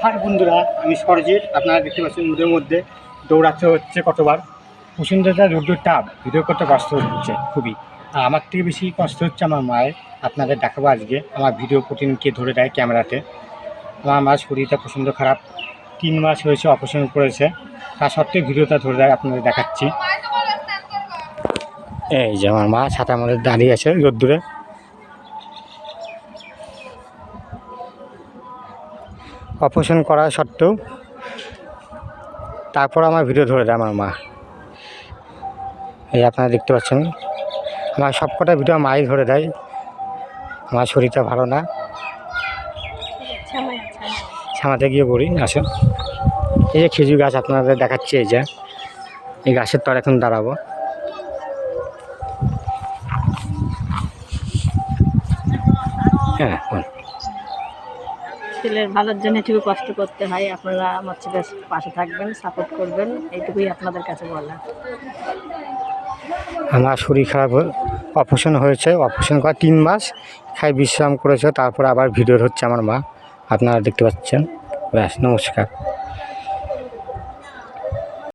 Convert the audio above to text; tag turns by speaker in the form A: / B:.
A: High বন্ধুরা, আমি সরজিৎ। আপনারা দেখতে পাচ্ছেন রোদের মধ্যে দৌড়াতে হচ্ছে কতবার। প্রচণ্ডটা রোদ্দুর তাপ, ভিডিও করতে কষ্ট হচ্ছে খুবই। আর আমার থেকে বেশি কষ্ট হচ্ছে আমার মায়ের। আপনাদের দেখাবো আজকে আমার ভিডিও প্রতিদিনকে ধরে দেয় ক্যামেরাতে। আমার মার শরীরটা প্রচণ্ড খারাপ, 3 মাস হয়েছে অপারেশন করেছে, তা সত্ত্বেও ভিডিওটা ধরে দেয়। আপনাদের দেখাচ্ছি। এই যে আমার মা ছাতার মধ্যে দাঁড়িয়ে আছে রোদ্দুরে। অপারেশন করা সত্ত্বেও তারপর আমার ভিডিও ধরে দেয় আমার মা। এই আপনারা দেখতে পাচ্ছেন আমার সবকটা ভিডিও মাই ধরে দেয়। আমার শরীরটা ভালো না, ছামাতে গিয়ে পড়ি। আসেন, এই যে খেজুর গাছ আপনাদের দেখাচ্ছি। এই যে এই গাছের তর এখন দাঁড়াবো। হ্যাঁ,
B: ছেলের ভালোর জন্য একটু কষ্ট করতে হয়। আপনারা আমার ছেলের পাশে থাকবেন, সাপোর্ট করবেন, এইটুকুই আপনাদের কাছে বলা।
A: আমার শরীর খারাপ, অপারেশন হয়েছে। অপারেশন করা 3 মাস খাই বিশ্রাম করেছে, তারপর আবার ভিডিও হচ্ছে আমার মা। আপনারা দেখতে পাচ্ছেন। ব্যাস, নমস্কার।